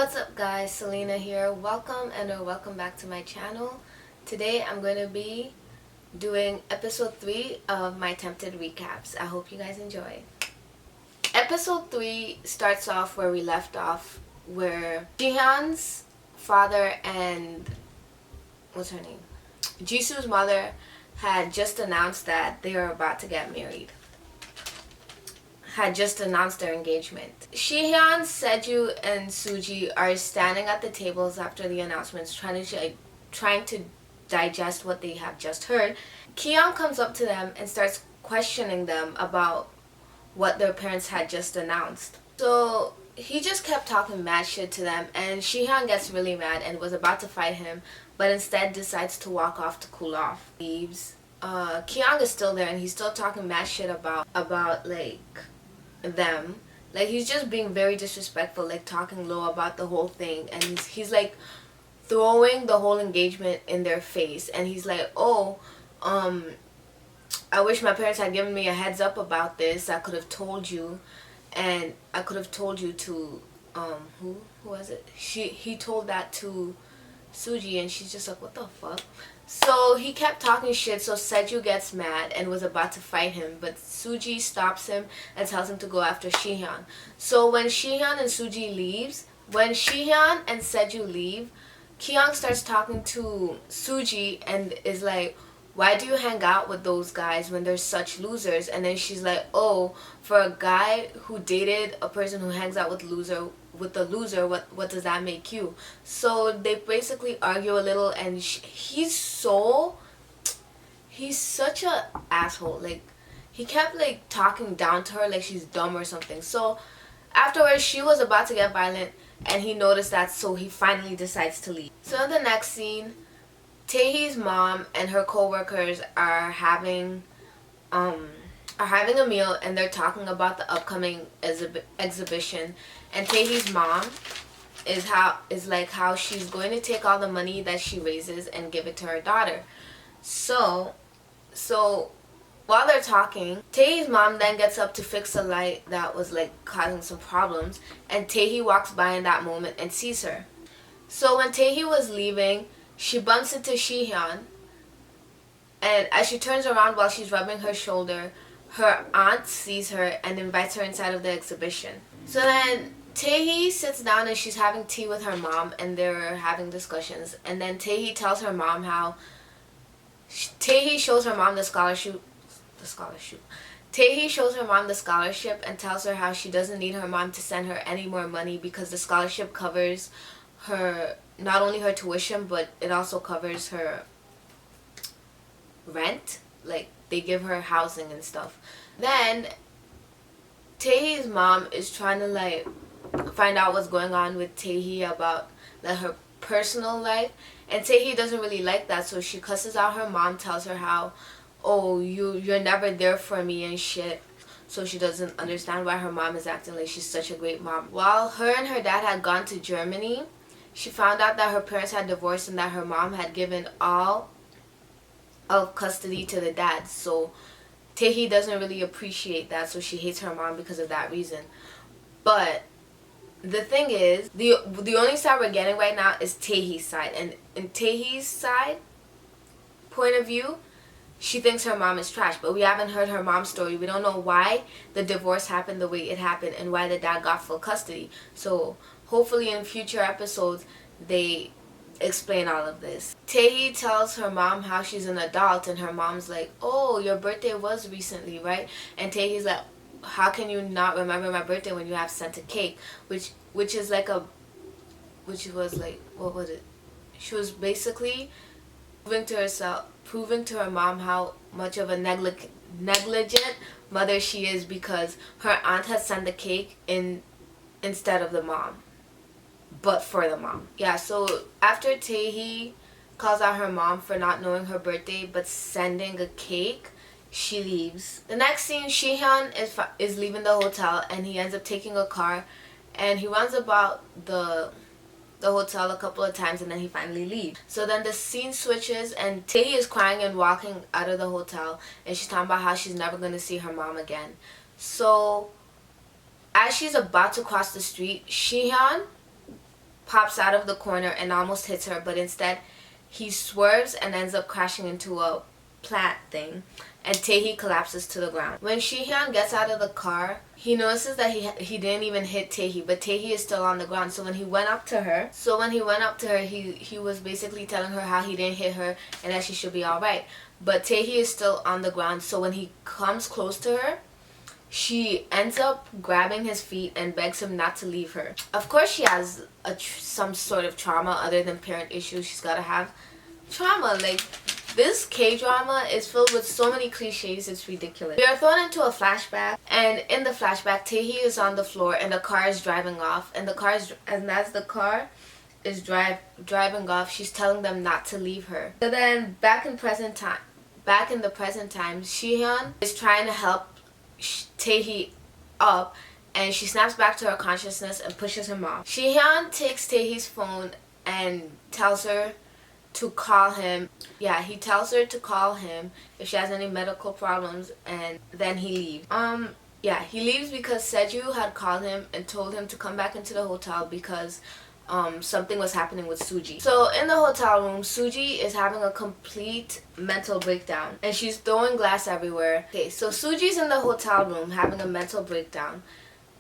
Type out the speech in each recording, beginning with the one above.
What's up guys, Selena here. Welcome back to my channel. Today I'm going to be doing episode 3 of my attempted recaps. I hope you guys enjoy. Episode 3 starts off where we left off, where Jihyun's father and what's her name? Jisoo's mother had just announced that they are about to get married. Had just announced their engagement. Shihyun, Seju, and Suji are standing at the tables after the announcements, trying to digest what they have just heard. Kiyoung comes up to them and starts questioning them about what their parents had just announced. So he just kept talking mad shit to them, and Shihyun gets really mad and was about to fight him, but instead decides to walk off to cool off. Leaves. Kiyoung is still there, and he's still talking mad shit about like them. Like, he's just being very disrespectful, like talking low about the whole thing, and he's like throwing the whole engagement in their face, and he's like, oh, I wish my parents had given me a heads up about this. I could have told you, and I could have told you to who was it? He told that to Suji, and she's just like, what the fuck? So he kept talking shit, so Seju gets mad and was about to fight him, but Suji stops him and tells him to go after Shihyun. So when Shihyun and Suji leaves, when Shihyun and Seju leave, Kiyoung starts talking to Suji and is like, why do you hang out with those guys when they're such losers? And then she's like, oh, for a guy who dated a person who hangs out with the loser, what does that make you? So they basically argue a little, and he's such a asshole. Like, he kept like talking down to her like she's dumb or something. So afterwards, she was about to get violent, and he noticed that, so he finally decides to leave. So in the next scene, Taehee's mom and her co-workers are having a meal, and they're talking about the upcoming exhibition. And Taehee's mom is like how she's going to take all the money that she raises and give it to her daughter. So while they're talking, Taehee's mom then gets up to fix a light that was like causing some problems, and Taehee walks by in that moment and sees her. So when Taehee was leaving, she bumps into Shihyun, and as she turns around while she's rubbing her shoulder, her aunt sees her and invites her inside of the exhibition. So then Taehee sits down and she's having tea with her mom, and they're having discussions. And then Taehee tells her mom how Taehee shows her mom the scholarship. Taehee shows her mom the scholarship and tells her how she doesn't need her mom to send her any more money because the scholarship covers her, not only her tuition, but it also covers her rent. Like, they give her housing and stuff. Then Taehee's mom is trying to like find out what's going on with Taehee about like her personal life, and Taehee doesn't really like that, so she cusses out her mom, tells her how, oh, you're never there for me and shit. So she doesn't understand why her mom is acting like she's such a great mom. While her and her dad had gone to Germany, she found out that her parents had divorced and that her mom had given all of custody to the dad. So Taehee doesn't really appreciate that, so she hates her mom because of that reason. But the thing is, the only side we're getting right now is Taehee's side, and in Taehee's side point of view, she thinks her mom is trash, but we haven't heard her mom's story. We don't know why the divorce happened the way it happened and why the dad got full custody. So hopefully in future episodes they explain all of this. Taehee tells her mom how she's an adult, and her mom's like, oh, your birthday was recently, right? And Taehee's like, how can you not remember my birthday when you have sent a cake? Which was like, what was it? She was basically proving to her mom how much of a negligent mother she is, because her aunt has sent the cake instead of the mom, but for the mom. Yeah, so after Taehee calls out her mom for not knowing her birthday but sending a cake, she leaves. The next scene, Shihyun is leaving the hotel, and he ends up taking a car, and he runs about the hotel a couple of times, and then he finally leaves. So then the scene switches, and Taehee is crying and walking out of the hotel, and she's talking about how she's never going to see her mom again. So as she's about to cross the street, Shihyun pops out of the corner and almost hits her, but instead he swerves and ends up crashing into a plant thing, and Tae-hee collapses to the ground. When Shihyun gets out of the car, he notices that he didn't even hit Tae-hee, but Tae-hee is still on the ground. So when he went up to her, he was basically telling her how he didn't hit her and that she should be alright. But Tae-hee is still on the ground, so when he comes close to her, she ends up grabbing his feet and begs him not to leave her. Of course she has some sort of trauma other than parent issues. She's gotta have trauma. Like, this K-drama is filled with so many cliches, it's ridiculous. We are thrown into a flashback, and in the flashback, Tae-hee is on the floor and the car is driving off, and as the car is driving off, she's telling them not to leave her. So then back in the present time, Shihyun is trying to help Tae-hee up, and she snaps back to her consciousness and pushes him off. Shihyun takes Tae-hee's phone and tells her to call him. Yeah, he tells her to call him if she has any medical problems, and then he leaves. Yeah, he leaves because Seju had called him and told him to come back into the hotel because something was happening with Suji. So in the hotel room, Suji is having a complete mental breakdown and she's throwing glass everywhere. Okay, so Suji's in the hotel room having a mental breakdown,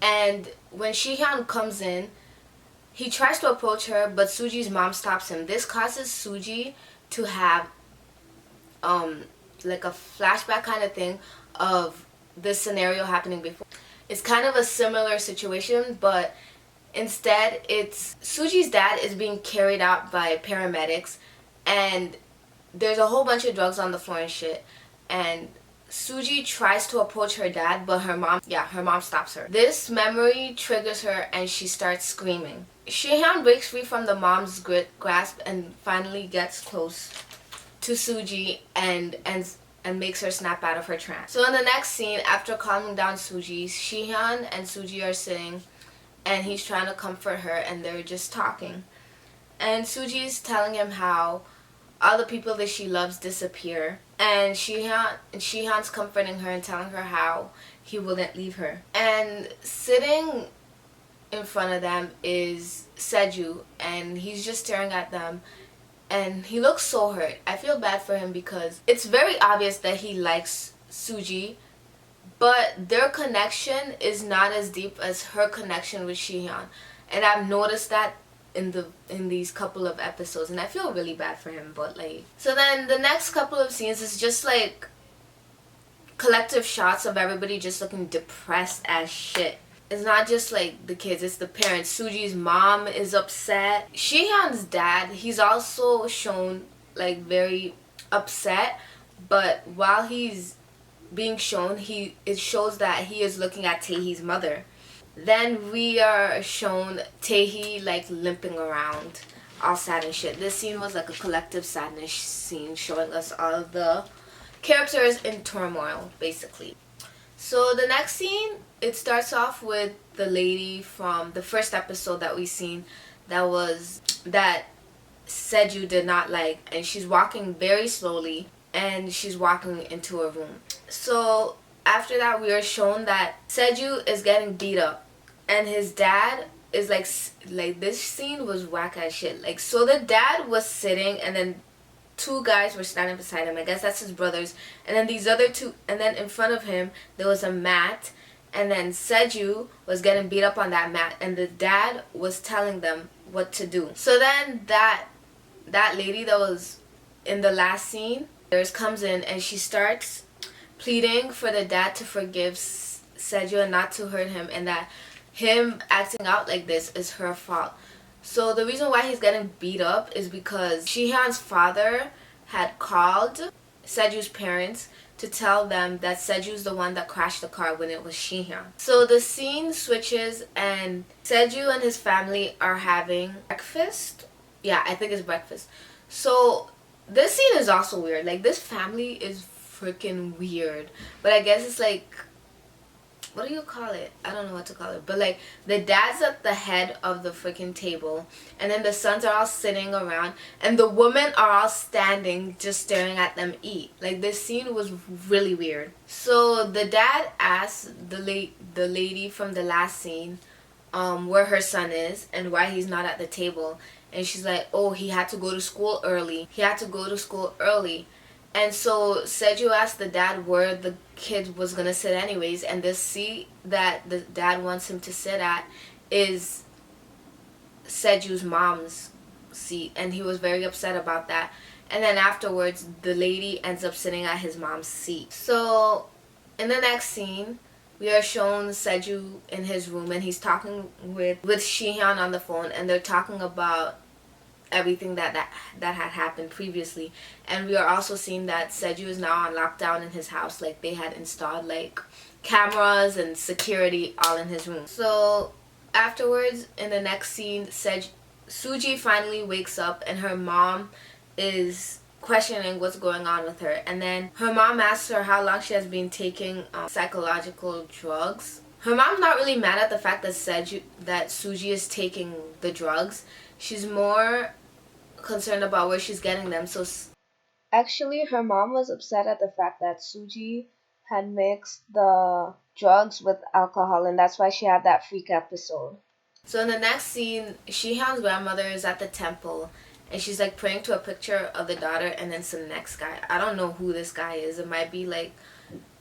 and when Shihyun comes in, he tries to approach her, but Suji's mom stops him. This causes Suji to have like a flashback kind of thing of this scenario happening before. It's kind of a similar situation, but instead it's Suji's dad is being carried out by paramedics, and there's a whole bunch of drugs on the floor and shit, and Suji tries to approach her dad, but her mom stops her. This memory triggers her and she starts screaming. Shihyun breaks free from the mom's grasp and finally gets close to Suji and makes her snap out of her trance. So in the next scene, after calming down Suji, Shihyun and Suji are sitting and he's trying to comfort her and they're just talking. And Suji is telling him how all the people that she loves disappear, and Shihyun's comforting her and telling her how he wouldn't leave her. And sitting in front of them is Seju, and he's just staring at them, and he looks so hurt. I feel bad for him because it's very obvious that he likes Suji, but their connection is not as deep as her connection with Shihyun, and I've noticed that in these couple of episodes, and I feel really bad for him. But like, so then the next couple of scenes is just like collective shots of everybody just looking depressed as shit. It's not just like the kids, it's the parents. Suji's mom is upset. Shihyun's dad, he's also shown like very upset, but while he's being shown, it shows that he is looking at Taehee's mother. Then we are shown Tae-hee like limping around, all sad and shit. This scene was like a collective sadness scene showing us all of the characters in turmoil, basically. So the next scene, it starts off with the lady from the first episode that we seen that Seju did not like, and she's walking very slowly and she's walking into a room. So after that, we are shown that Seju is getting beat up, and his dad is like this scene was whack as shit. Like, so the dad was sitting, and then two guys were standing beside him. I guess that's his brothers, and then these other two, and then in front of him there was a mat, and then Seju was getting beat up on that mat, and the dad was telling them what to do. So then that lady that was in the last scene comes in, and she starts pleading for the dad to forgive Seju and not to hurt him, and that him acting out like this is her fault. So the reason why he's getting beat up is because Shihyun's father had called Seju's parents to tell them that Seju's the one that crashed the car when it was Shihyun. So the scene switches and Seju and his family are having breakfast. Yeah, I think it's breakfast. So this scene is also weird. Like, this family is freaking weird, but I guess it's like, what do you call it? I don't know what to call it, but like the dad's at the head of the freaking table, and then the sons are all sitting around, and the women are all standing just staring at them eat. Like, this scene was really weird. So the dad asked the lady from the last scene where her son is and why he's not at the table. And she's like, oh, he had to go to school early. He had to go to school early. And so Seju asked the dad where the kid was going to sit anyways. And the seat that the dad wants him to sit at is Seju's mom's seat. And he was very upset about that. And then afterwards, the lady ends up sitting at his mom's seat. So in the next scene, we are shown Seju in his room, and he's talking with Shihyun on the phone, and they're talking about everything that had happened previously. And we are also seeing that Seju is now on lockdown in his house. Like, they had installed like cameras and security all in his room. So afterwards, in the next scene, Suji finally wakes up, and her mom is questioning what's going on with her. And then her mom asks her how long she has been taking psychological drugs. Her mom's not really mad at the fact that Suji is taking the drugs. She's more concerned about where she's getting them. So actually, her mom was upset at the fact that Suji had mixed the drugs with alcohol, and that's why she had that freak episode. So in the next scene, Shihan's grandmother is at the temple, and she's like praying to a picture of the daughter and then some next guy. I don't know who this guy is. It might be like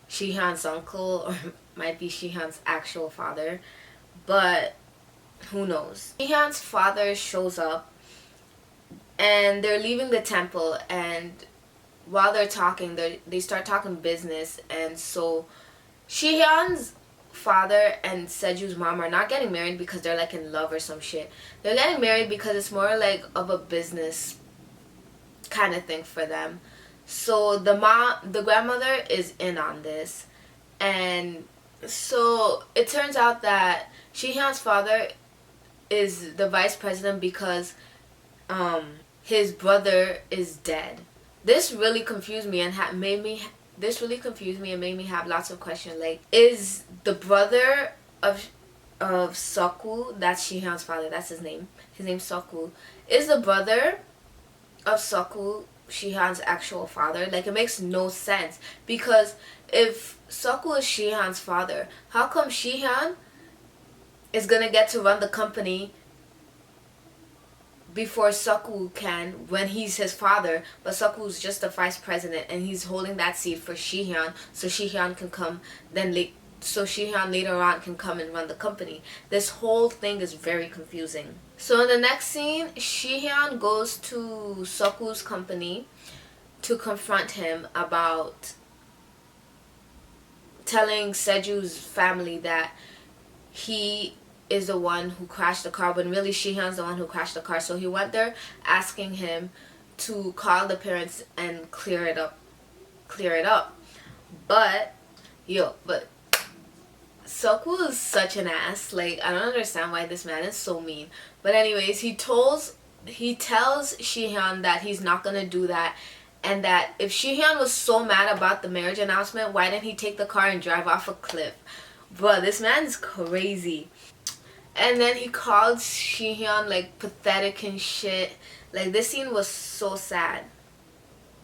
Shihan's uncle, or it might be Shihan's actual father, but who knows. Shihan's father shows up, and they're leaving the temple, and while they're talking, they start talking business. And so Shihan's father and Seju's mom are not getting married because they're like in love or some shit. They're getting married because it's more like of a business kind of thing for them. So the grandmother is in on this. And so it turns out that Shihan's father is the vice president because his brother is dead. This really confused me and made me have lots of questions. Like, is the brother of Soku, that's Shihan's father, that's his name. His name's Soku. Is the brother of Soku Shihan's actual father? Like, it makes no sense. Because if Soku is Shihan's father, how come Shihan is gonna get to run the company before Soku can, when he's his father, but Soku's just the vice president and he's holding that seat for Shihan, so Shihan can come so Shihan later on can come and run the company. This whole thing is very confusing. So in the next scene, Shihan goes to Soku's company to confront him about telling Seju's family that he is the one who crashed the car, when really Shihan's the one who crashed the car. So he went there asking him to call the parents and clear it up. But Soku is such an ass. Like, I don't understand why this man is so mean. But anyways, he tells Shihan that he's not gonna do that, and that if Shihan was so mad about the marriage announcement, why didn't he take the car and drive off a cliff? Bro, this man's crazy. And then he called Shihyun like pathetic and shit. Like, this scene was so sad.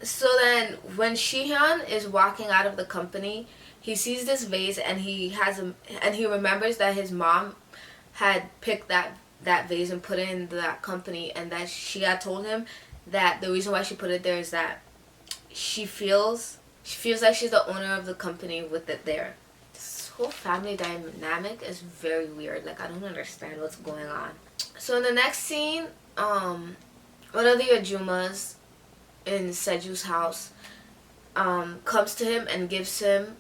So then when Shihyun is walking out of the company, he sees this vase, and he remembers that his mom had picked that vase and put it in that company, and that she had told him that the reason why she put it there is that she feels like she's the owner of the company with it there. Whole family dynamic is very weird. Like, I don't understand what's going on. So in the next scene, one of the Ajumas in Seju's house comes to him and gives him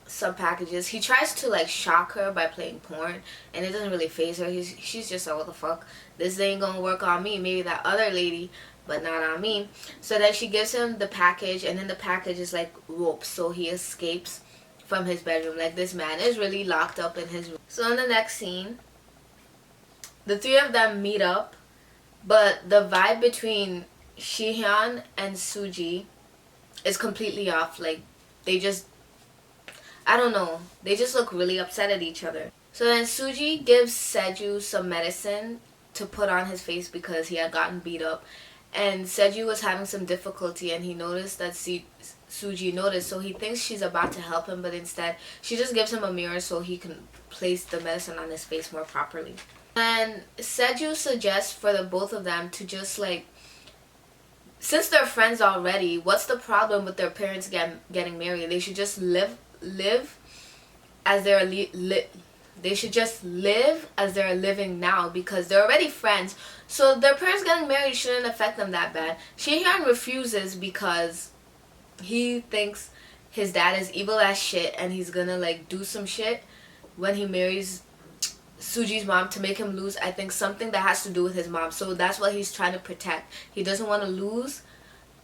some packages. He tries to like shock her by playing porn, and it doesn't really faze her. She's just like, what the fuck, this ain't gonna work on me, maybe that other lady, but not on me. So then she gives him the package, and in the package is like rope, so he escapes from his bedroom. Like, this man is really locked up in his room. So in the next scene, the three of them meet up, but the vibe between Shihyun and Suji is completely off. Like, I don't know, they just look really upset at each other. So then Suji gives Seju some medicine to put on his face because he had gotten beat up, and Seju was having some difficulty, and he noticed that Suji noticed, so he thinks she's about to help him, but instead she just gives him a mirror so he can place the medicine on his face more properly. And Seju suggests for the both of them to just like, since they're friends already, what's the problem with their parents getting married? They should just live as they should just live as they're living now, because they're already friends. So their parents getting married shouldn't affect them that bad. Shihyun refuses because he thinks his dad is evil as shit, and he's gonna like do some shit when he marries Suji's mom to make him lose, I think, something that has to do with his mom. So that's what he's trying to protect. He doesn't want to lose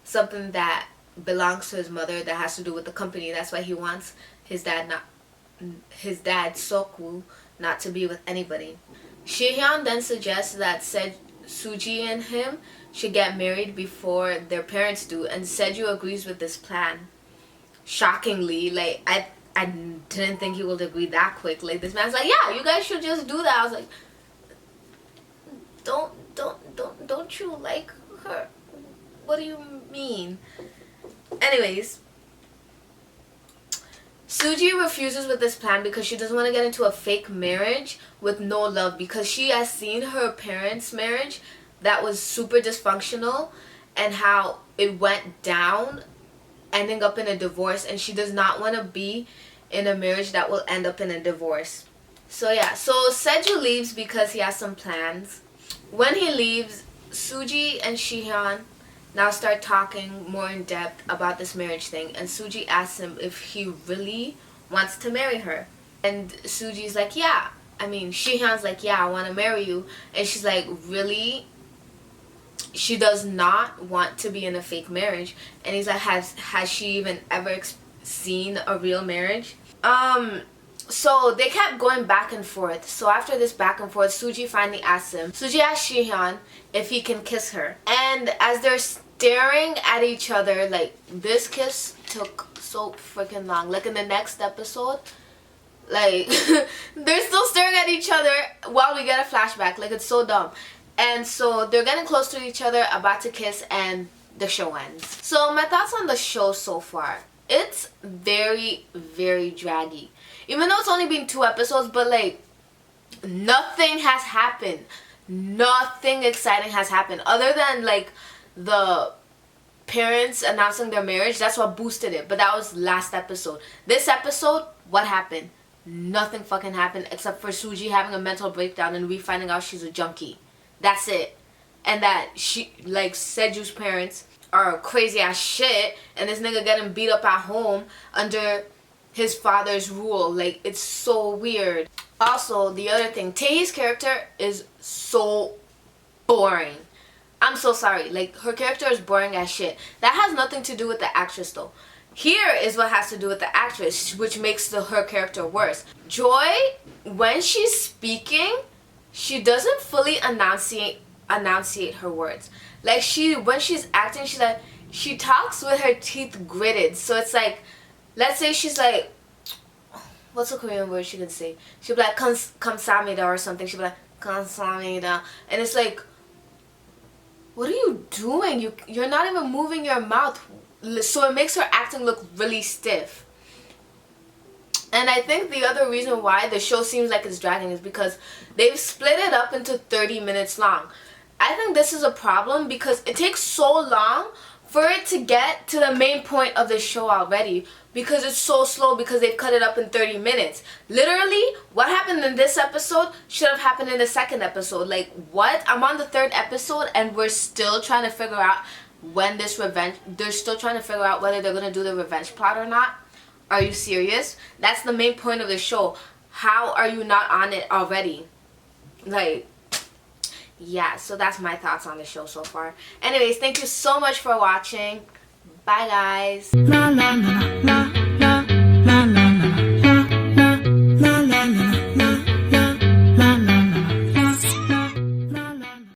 something that belongs to his mother that has to do with the company. That's why he wants his dad Sokwoo not to be with anybody. Shihyun then suggests that Suji and him should get married before their parents do, and Seju agrees with this plan. Shockingly, like I didn't think he would agree that quick. Like, this man's like, yeah, you guys should just do that. I was like, don't you like her? What do you mean? Anyways, Suji refuses with this plan because she doesn't want to get into a fake marriage with no love, because she has seen her parents' marriage that was super dysfunctional and how it went down, ending up in a divorce, and she does not want to be in a marriage that will end up in a divorce. So yeah, so Seju leaves because he has some plans. When he leaves, Suji and Shihyun now start talking more in depth about this marriage thing, and Suji asks him if he really wants to marry her. And Suji's like, yeah. I mean, Shihyun's like, yeah, I want to marry you. And she's like, really? She does not want to be in a fake marriage. And he's like, has she even ever seen a real marriage? So they kept going back and forth. So after this back and forth, Suji finally asks Shihyun if he can kiss her. And as they're staring at each other, like, this kiss took so freaking long. Like, in the next episode, like, they're still staring at each other while we get a flashback. Like, it's so dumb. And so they're getting close to each other, about to kiss, and the show ends. So my thoughts on the show so far. It's very, very draggy. Even though it's only been 2 episodes, but like, nothing has happened. Nothing exciting has happened. Other than like the parents announcing their marriage. That's what boosted it. But that was last episode. This episode, what happened? Nothing fucking happened except for Suji having a mental breakdown and we finding out she's a junkie. That's it. And that she, like, Seju's parents are crazy as shit, and this nigga getting beat up at home under his father's rule. Like, it's so weird. Also, the other thing, Taehee's character is so boring. I'm so sorry. Like, her character is boring as shit. That has nothing to do with the actress, though. Here is what has to do with the actress, which makes her character worse. Joy, when she's speaking, she doesn't fully enunciate her words. Like, when she's acting, she talks with her teeth gritted. So it's like, let's say she's like, what's a Korean word she can say? She'll be like, kamsamida or something. She'll be like, kamsamida. And it's like, what are you doing? You're not even moving your mouth. So it makes her acting look really stiff. And I think the other reason why the show seems like it's dragging is because they've split it up into 30 minutes long. I think this is a problem because it takes so long for it to get to the main point of the show already, because it's so slow because they've cut it up in 30 minutes. Literally, what happened in this episode should have happened in the second episode. Like, what? I'm on the 3rd episode and we're still trying to figure out when this revenge, they're still trying to figure out whether they're going to do the revenge plot or not. Are you serious? That's the main point of the show. How are you not on it already? Like, yeah, so that's my thoughts on the show so far. Anyways, thank you so much for watching. Bye, guys.